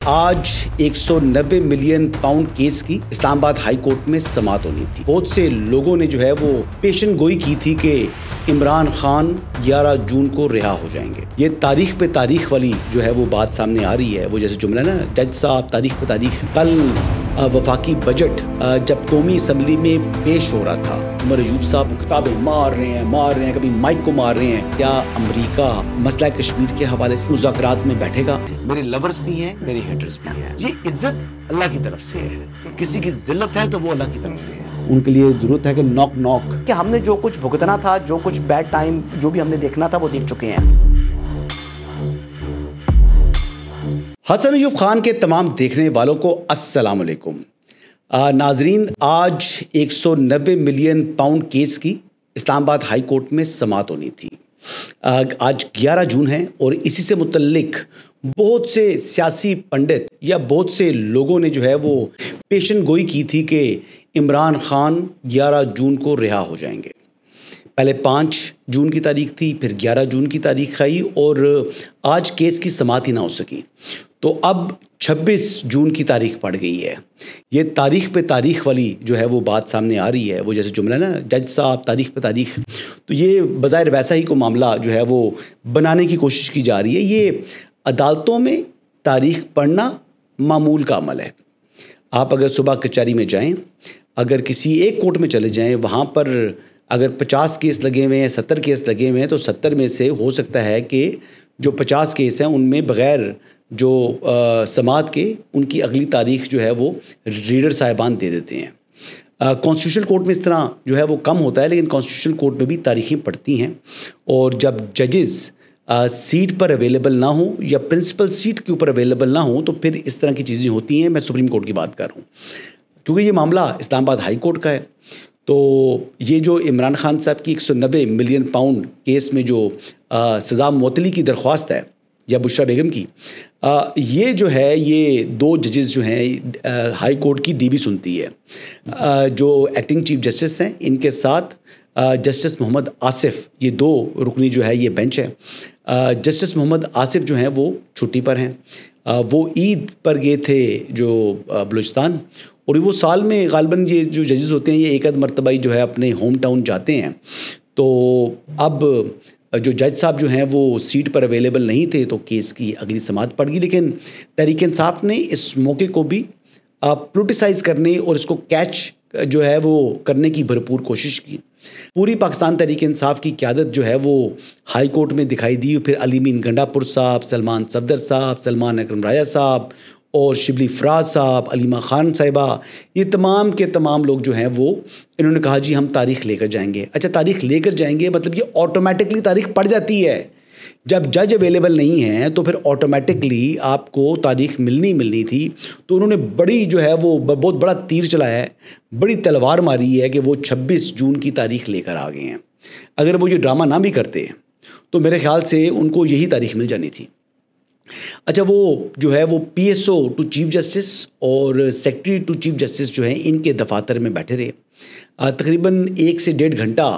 आज 190 million pound case की Islamabad high court में समाअत होनी थी। बहुत से लोगों ने जो है वो पेशन गोई की थी कि इमरान खान 11 जून को रिहा हो जाएंगे। ये तारीख पे तारीख वाली जो है वो बात सामने आ रही है। वो जैसे जुमला ना, जज साहब तारीख पे तारीख। कल वफाकी बजट जब कौमी असम्बली में पेश हो रहा था, उमर अयूब साहब किताबें मार रहे हैं, कभी माइक को मार रहे हैं। क्या अमेरिका मसला कश्मीर के हवाले से मुज़ाकरात में बैठेगा? मेरे लवर्स भी हैं, मेरे हेटर्स भी हैं। ये इज्जत अल्लाह की तरफ से है। किसी की जिल्लत है तो वो अल्लाह की तरफ से है। उनके लिए जरूरत है कि नॉक नॉक कि हमने जो कुछ भुगतना था, जो कुछ बैड टाइम जो भी हमने देखना था, वो देख चुके हैं। हसन अयूब खान के तमाम देखने वालों को अस्सलाम वालेकुम। नाजरीन, आज 190 मिलियन पाउंड केस की इस्लामाबाद हाई कोर्ट में समाअत होनी थी। आज 11 जून है और इसी से मुतल्लिक बहुत से सियासी पंडित या बहुत से लोगों ने जो है वो पेशन गोई की थी कि इमरान खान 11 जून को रिहा हो जाएंगे। पहले 5 जून की तारीख थी, फिर 11 जून की तारीख आई और आज केस की समाअत ही ना हो सकी। तो अब 26 जून की तारीख पड़ गई है। ये तारीख पे तारीख वाली जो है वो बात सामने आ रही है। वो जैसे जुमला ना, जज साहब तारीख पे तारीख। तो ये बज़ाहिर वैसा ही को मामला जो है वो बनाने की कोशिश की जा रही है। ये अदालतों में तारीख पढ़ना मामूल का अमल है। आप अगर सुबह कचहरी में जाएं, अगर किसी एक कोर्ट में चले जाएं, वहाँ पर अगर 50 केस लगे हुए हैं, 70 केस लगे हुए हैं, तो 70 में से हो सकता है कि जो 50 केस हैं उनमें बग़ैर जो समाअत के उनकी अगली तारीख जो है वो रीडर साहिबान दे देते हैं। कॉन्स्टिट्यूशनल कोर्ट में इस तरह जो है वो कम होता है, लेकिन कॉन्स्टिट्यूशनल कोर्ट में भी तारीखें पड़ती हैं। और जब जजेस सीट पर अवेलेबल ना हो या प्रिंसिपल सीट के ऊपर अवेलेबल ना हो, तो फिर इस तरह की चीज़ें होती हैं। मैं सुप्रीम कोर्ट की बात कर रहा हूँ, क्योंकि ये मामला इस्लामाबाद हाई कोर्ट का है। तो ये जो इमरान खान साहब की 190 मिलियन पाउंड केस में जो सज़ा मुअत्तली की दरख्वास्त है, या बुशरा बेगम की, ये जो है ये 2 जजेस जो हैं हाई कोर्ट की डीबी सुनती है। जो एक्टिंग चीफ जस्टिस हैं, इनके साथ जस्टिस मोहम्मद आसिफ, ये 2 रुकनी जो है ये बेंच है। जस्टिस मोहम्मद आसिफ जो हैं वो छुट्टी पर हैं। वो ईद पर गए थे जो बलूचिस्तान, और वो साल में ग़ालिबन ये जो जजेस होते हैं ये एक आध मरतबा ही जो है अपने होम टाउन जाते हैं। तो अब जो जज साहब जो हैं वो सीट पर अवेलेबल नहीं थे, तो केस की अगली समाअत पड़ गई। लेकिन तहरीक इंसाफ ने इस मौके को भी पोलिटिसाइज़ करने और इसको कैच जो है वो करने की भरपूर कोशिश की। पूरी पाकिस्तान तहरीक इंसाफ की क़यादत जो है वो हाई कोर्ट में दिखाई दी। फिर अली मीन गंडापुर साहब, सलमान सफदर साहब, सलमान अकरम राया साहब और शिबली फराज साहब, अलीमा खान साहिबा, ये तमाम के तमाम लोग जो हैं वो इन्होंने कहा जी हम तारीख़ लेकर जाएंगे। अच्छा, तारीख़ लेकर जाएंगे मतलब ये ऑटोमेटिकली तारीख़ पड़ जाती है। जब जज अवेलेबल नहीं है तो फिर ऑटोमेटिकली आपको तारीख़ मिलनी थी। तो उन्होंने बड़ी जो है वो बहुत बड़ा तीर चलाया है, बड़ी तलवार मारी है कि वो 26 जून की तारीख़ लेकर आ गए हैं। अगर वो ये ड्रामा ना भी करते तो मेरे ख़्याल से उनको यही तारीख़ मिल जानी थी। अच्छा, वो जो है वो PSO टू चीफ जस्टिस और सेक्रेटरी टू चीफ जस्टिस जो हैं इनके दफातर में बैठे रहे। तकरीबन 1 से 1.5 घंटा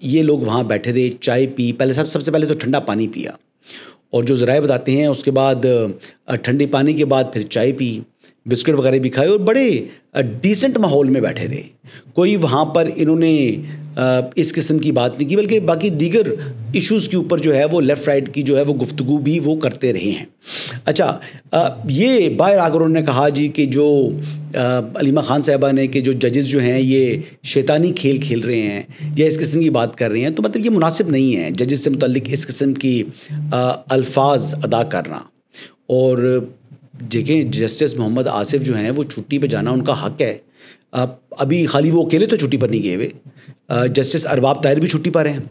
ये लोग वहाँ बैठे रहे, चाय पी। सबसे पहले तो ठंडा पानी पिया, और जो ज़राए बताते हैं उसके बाद ठंडे पानी के बाद फिर चाय पी, बिस्किट वगैरह भी खाए, और बड़े डिसेंट माहौल में बैठे रहे। कोई वहाँ पर इन्होंने इस किस्म की बात नहीं की, बल्कि बाकी दीगर इश्यूज़ के ऊपर जो है वो लेफ़्ट राइट की जो है वो गुफ्तगू भी वो करते रहे हैं। अच्छा, ये बाहर आकर उन्होंने कहा जी कि जो अलीमा खान साहिबा ने कि जो जजेस जो हैं ये शैतानी खेल खेल रहे हैं या इस किस्म की बात कर रहे हैं, तो मतलब ये मुनासिब नहीं है जजेस से मुतल्लिक इस किस्म की अल्फाज अदा करना। और देखें, जस्टिस मोहम्मद आसिफ जो हैं वो छुट्टी पे जाना उनका हक़ है। अभी खाली वो अकेले तो छुट्टी पर नहीं गए हुए, जस्टिस अरबाब ताहिर भी छुट्टी पर हैं,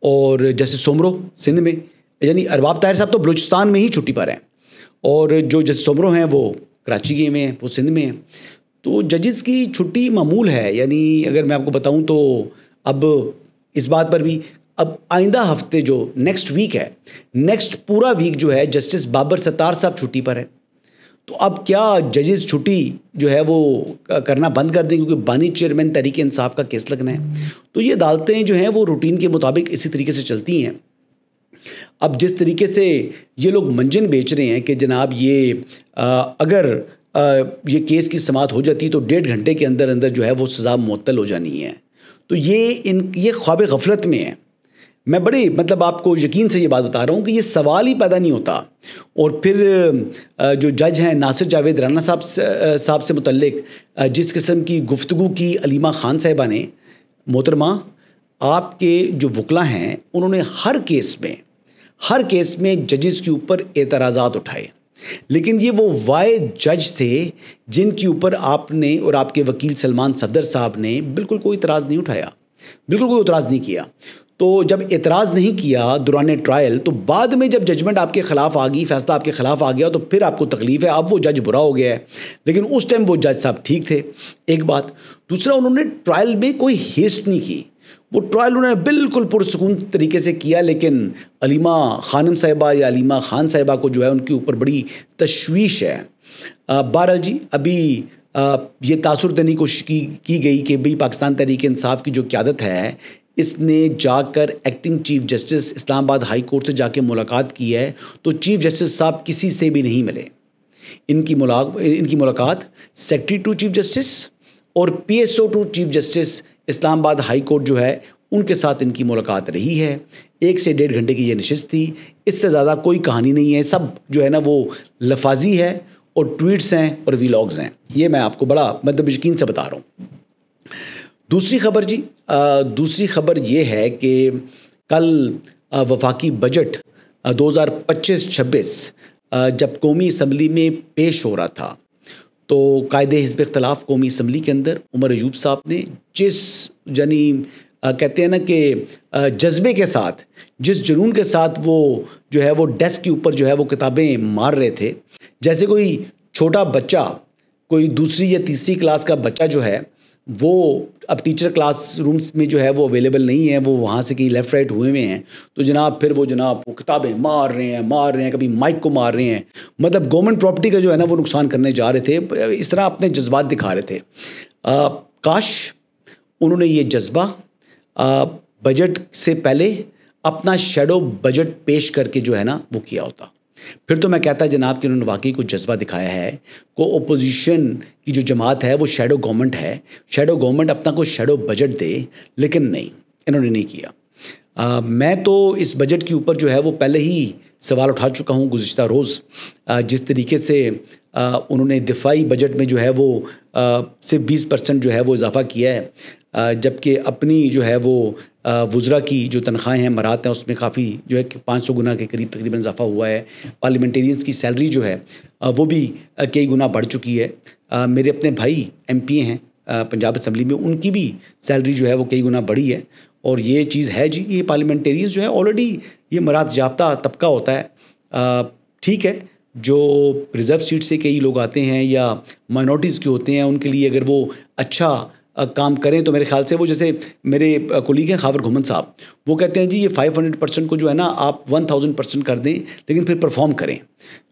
और जस्टिस सोमरो सिंध में, यानी अरबाब ताहिर साहब तो बलूचिस्तान में ही छुट्टी पर हैं, और जो जस्टिस सोमरो हैं वो कराची गए में हैं, वो सिंध में हैं। तो जजेस की छुट्टी मामूल है। यानी अगर मैं आपको बताऊं तो अब इस बात पर भी अब आइंदा हफ्ते जो नेक्स्ट वीक है, नेक्स्ट पूरा वीक जो है जस्टिस बाबर सत्तार साहब छुट्टी पर है। तो अब क्या जजेस छुट्टी जो है वो करना बंद कर दें, क्योंकि बानी चेयरमैन तहरीक इंसाफ का केस लगना है। तो ये अदालतें जो हैं वो रूटीन के मुताबिक इसी तरीके से चलती हैं। अब जिस तरीके से ये लोग मंजन बेच रहे हैं कि जनाब ये अगर ये केस की समाअत हो जाती तो 1.5 घंटे के अंदर अंदर जो है वो सज़ा मुअत्तल हो जानी है, तो ये ख्वाब गफलत में है। मैं बड़े मतलब आपको यकीन से ये बात बता रहा हूँ कि ये सवाल ही पैदा नहीं होता। और फिर जो जज हैं नासिर जावेद राना साहब से मुतल्लिक जिस किस्म की गुफ्तगू की अलीमा खान साहिबा ने, मोहतरमा आपके जो वकला हैं उन्होंने हर केस में जजेस के ऊपर एतराज़ात उठाए, लेकिन ये वो वाए जज थे जिनके ऊपर आपने और आपके वकील सलमान सफदर साहब ने बिल्कुल कोई इतराज़ नहीं उठाया, बिल्कुल कोई इतराज़ नहीं किया। तो जब एतराज़ नहीं किया दौरान ट्रायल, तो बाद में जब जजमेंट आपके ख़िलाफ़ आ गई, फैसला आपके ख़िलाफ़ आ गया, तो फिर आपको तकलीफ़ है, अब वो जज बुरा हो गया है। लेकिन उस टाइम वो जज साहब ठीक थे, एक बात। दूसरा, उन्होंने ट्रायल में कोई हेस्ट नहीं की, वो ट्रायल उन्होंने बिल्कुल पुरसुकून तरीके से किया। लेकिन अलीमा खानम साहिबा या अलीमा खान साहिबा को जो है उनके ऊपर बड़ी तशवीश है। बहरहाल जी, अभी ये तासुर देने की कोशिश की गई कि भाई पाकिस्तान तहरीक इंसाफ की जो क़यादत है इसने जाकर acting chief justice Islamabad high court से जाके मुलाकात की है, तो चीफ जस्टिस साहब किसी से भी नहीं मिले। इनकी मुलाकात सेक्रेटरी टू चीफ जस्टिस और PSO to chief justice Islamabad high court जो है उनके साथ इनकी मुलाकात रही है। 1 से 1.5 घंटे की ये नशिस्त थी, इससे ज़्यादा कोई कहानी नहीं है। सब जो है ना वो लफाजी है और ट्वीट्स हैं और वीलॉग्स हैं। ये मैं आपको बड़ा मतलब यकीन से बता रहा हूँ। दूसरी खबर जी, दूसरी खबर ये है कि कल वफाकी बजट 2025-26 जब कौमी असम्बली में पेश हो रहा था, तो कायदे हिज़्ब इख्तिलाफ कौमी असम्बली के अंदर उमर अयूब साहब ने जिस यानी कहते हैं ना कि जज्बे के साथ, जिस जुनून के साथ वो जो है वो डेस्क के ऊपर जो है वो किताबें मार रहे थे, जैसे कोई छोटा बच्चा, कोई 2री या 3री क्लास का बच्चा जो है वो अब टीचर क्लास रूम्स में जो है वो अवेलेबल नहीं है, वो वहाँ से कहीं लेफ़्ट राइट हुए हैं, तो जनाब फिर वो किताबें मार रहे हैं, कभी माइक को मार रहे हैं। मतलब गवर्नमेंट प्रॉपर्टी का जो है ना वो नुकसान करने जा रहे थे, इस तरह अपने जज्बात दिखा रहे थे। काश उन्होंने ये जज्बा बजट से पहले अपना शैडो बजट पेश करके जो है ना वो किया होता, फिर तो मैं कहता जनाब कि उन्होंने वाकई कुछ जज्बा दिखाया है को ओपोजिशन की जो जमात है वो शैडो गवर्नमेंट है, शैडो गवर्नमेंट अपना कोई शैडो बजट दे, लेकिन नहीं, इन्होंने नहीं किया। मैं तो इस बजट के ऊपर जो है वो पहले ही सवाल उठा चुका हूँ गुज़िश्ता रोज़। जिस तरीके से उन्होंने दिफाई बजट में जो है वो सिर्फ 20% जो है वो इजाफ़ा किया है, जबकि अपनी जो है वो वज़रा की जो तनख्वाहें हैं मरात हैं उसमें काफ़ी जो है 500 गुना के करीब तकरीबन इजाफ़ा हुआ है। पार्लियामेंटेरियंस की सैलरी जो है वो भी कई गुना बढ़ चुकी है। मेरे अपने भाई MP हैं पंजाब असम्बली में, उनकी भी सैलरी जो है वो कई गुना बढ़ी है। और ये चीज़ है जी, ये पार्लियामेंटेरियंस जो है ऑलरेडी ये मरात याफ्ता तबका होता है। ठीक है, जो रिज़र्व सीट से कई लोग आते हैं या माइनॉरिटीज़ के होते हैं, उनके लिए अगर वो अच्छा काम करें तो मेरे ख्याल से वो, जैसे मेरे कोलीग हैं खावर घुमन साहब, वो कहते हैं जी ये 500% को जो है ना आप 1000% कर दें, लेकिन फिर परफॉर्म करें।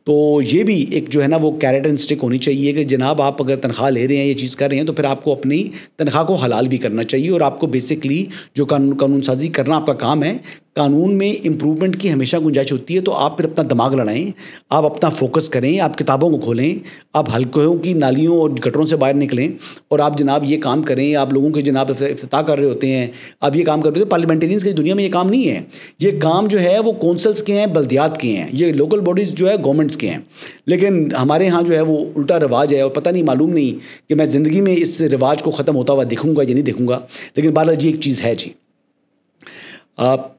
तो ये भी एक जो है ना वो कैरेट एंड स्टिक होनी चाहिए कि जनाब आप अगर तनख्वाह ले रहे हैं, ये चीज़ कर रहे हैं, तो फिर आपको अपनी तनख्वाह को हलाल भी करना चाहिए। और आपको बेसिकली जो कानून साजी करना आपका काम है, कानून में इम्प्रूवमेंट की हमेशा गुंजाइश होती है। तो आप फिर अपना दिमाग लड़ाएं, आप अपना फोकस करें, आप किताबों को खोलें, आप हल्कों की नालियों और गटरों से बाहर निकलें और आप जनाब ये काम करें। आप लोगों के जनाब इफ्तिताह कर रहे होते हैं, आप ये काम कर रहे होते हैं। पार्लियामेंटेरियंस की दुनिया में ये काम नहीं है, ये काम जो है वो कौंसल्स के हैं, बल्दियात के हैं, ये लोकल बॉडीज़ जो है गवर्नमेंट्स के हैं। लेकिन हमारे यहाँ जो है वो उल्टा रिवाज है और पता नहीं, मालूम नहीं कि मैं ज़िंदगी में इस रिवाज को ख़त्म होता हुआ देखूंगा या नहीं देखूंगा। लेकिन बहरहाल जी एक चीज़ है जी।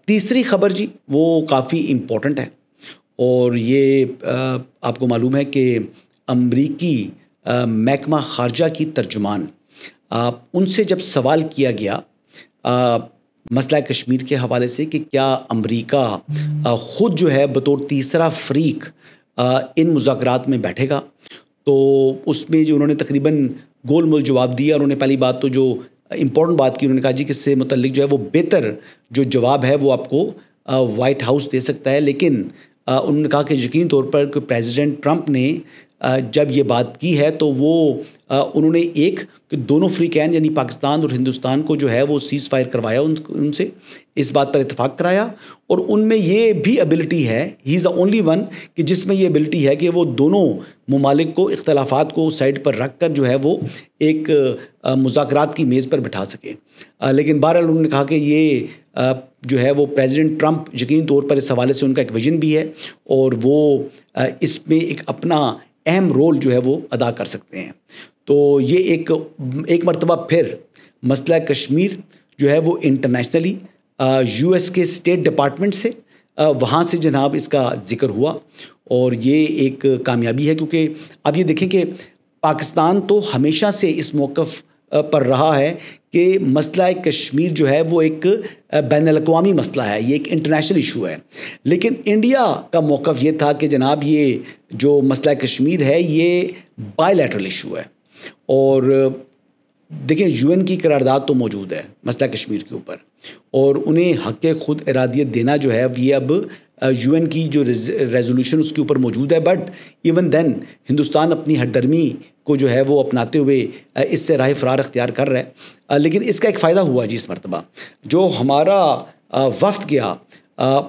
तीसरी खबर जी वो काफ़ी इम्पोर्टेंट है और ये आपको मालूम है कि अमरीकी महकमा ख़ारजा की तर्जुमान, उनसे जब सवाल किया गया मसला कश्मीर के हवाले से कि क्या अमरीका ख़ुद जो है बतौर तीसरा फ़रीक इन मुज़ाकरात में बैठेगा, तो उसमें जो उन्होंने तकरीबन गोल मोल जवाब दिया। उन्होंने पहली बात तो जो इम्पोर्टेंट बात की, उन्होंने कहा जी कि इससे मुतल्लिक जो है वो बेहतर जो जवाब है वो आपको वाइट हाउस दे सकता है। लेकिन उन्होंने कहा कि यकीन तौर पर कि प्रेसिडेंट ट्रंप ने जब ये बात की है तो वो उन्होंने एक कि दोनों फ्रीकैन यानी पाकिस्तान और हिंदुस्तान को जो है वो सीज़ फायर करवाया उनसे, इस बात पर इत्तेफाक कराया। और उनमें ये भी एबिलिटी है, he is the only one कि जिसमें ये एबिलिटी है कि वो दोनों ममालिक को इख्तलाफात को साइड पर रख कर जो है वो एक मुज़ाकरात की मेज़ पर बिठा सके। लेकिन बहरहाल उन्होंने कहा कि ये जो है वो प्रेसिडेंट ट्रंप यकीन तौर पर इस हवाले से उनका एक विजन भी है और वो इसमें एक अपना अहम रोल जो है वो अदा कर सकते हैं। तो ये एक मरतबा फिर मसला कश्मीर जो है वो इंटरनेशनली यूएस के स्टेट डिपार्टमेंट से वहाँ से जनाब इसका ज़िक्र हुआ और ये एक कामयाबी है, क्योंकि अब ये देखें कि पाकिस्तान तो हमेशा से इस मौक़िफ़ पर रहा है कि मसला कश्मीर जो है वो एक बैनुल-अक़वामी मसला है, ये एक इंटरनेशनल इशू है। लेकिन इंडिया का मौक़िफ़ ये था कि जनाब ये जो मसला कश्मीर है ये बायलैटरल इशू है। और देखिए यूएन की करारदाद तो मौजूद है मसला कश्मीर के ऊपर और उन्हें हक़ खुद इरादियत देना जो है ये अब यूएन की जो रेजोल्यूशन उसके ऊपर मौजूद है। बट इवन देन हिंदुस्तान अपनी हरदर्मी को जो है वो अपनाते हुए इससे राह फ़रार अख्तियार कर रहा है। लेकिन इसका एक फ़ायदा हुआ जी, इस मरतबा जो हमारा वफ़द गया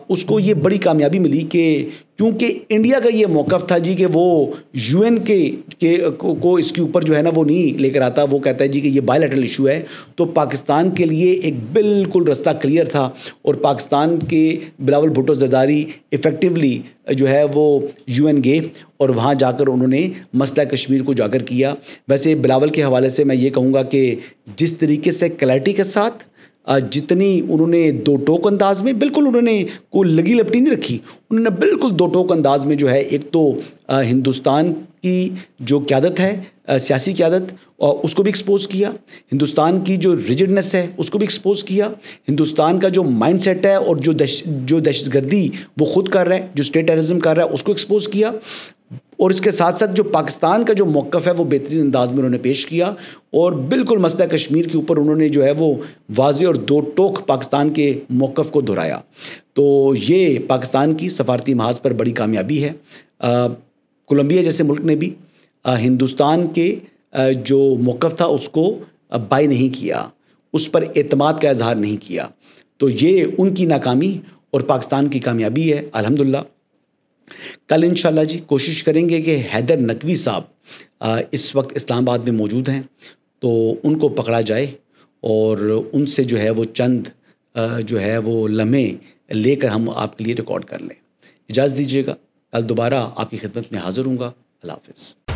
उसको ये बड़ी कामयाबी मिली कि क्योंकि इंडिया का ये मौक़िफ़ था जी कि वो यूएन को इसके ऊपर जो है ना वो नहीं लेकर आता, वो कहता है जी कि ये बायलैटरल इशू है। तो पाकिस्तान के लिए एक बिल्कुल रास्ता क्लियर था और पाकिस्तान के बिलावल भुट्टो ज़रदारी इफ़ेक्टिवली जो है वो यूएन गए और वहाँ जाकर उन्होंने मसला कश्मीर को उजागर किया। वैसे बिलावल के हवाले से मैं ये कहूँगा कि जिस तरीके से क्लैरिटी के साथ जितनी उन्होंने दो टोक अंदाज में, बिल्कुल उन्होंने कोई लगी लपटी नहीं रखी, उन्होंने बिल्कुल दो टोक अंदाज में जो है एक तो हिंदुस्तान की जो क़यादत है सियासी क़यादत उसको भी एक्सपोज़ किया, हिंदुस्तान की जो रिजिडनेस है उसको भी एक्सपोज़ किया, हिंदुस्तान का जो माइंडसेट है और जो दहशतगर्दी वो ख़ुद कर रहा है, जो स्टेट टेररिज्म कर रहा है उसको एक्सपोज़ किया। और इसके साथ साथ जो पाकिस्तान का जो मौक़िफ़ है वो बेहतरीन अंदाज में उन्होंने पेश किया और बिल्कुल मसला कश्मीर के ऊपर उन्होंने जो है वो वाज़े और दो टोक पाकिस्तान के मौक़िफ़ को दोहराया। तो ये पाकिस्तान की सफारती महाज पर बड़ी कामयाबी है। कोलंबिया जैसे मुल्क ने भी हिंदुस्तान के जो मौक़िफ़ था उसको बाय नहीं किया, उस पर एतमाद का इजहार नहीं किया। तो ये उनकी नाकामी और पाकिस्तान की कामयाबी है अल्हम्दुलिल्लाह। कल इंशाल्लाह जी कोशिश करेंगे कि हैदर नकवी साहब इस वक्त इस्लामाबाद में मौजूद हैं तो उनको पकड़ा जाए और उनसे जो है वो चंद जो है वो लम्हे लेकर हम आपके लिए रिकॉर्ड कर लें। इजाज़त दीजिएगा, कल दोबारा आपकी खिदमत में हाज़िर हूँगा। अल्लाह हाफ़िज़।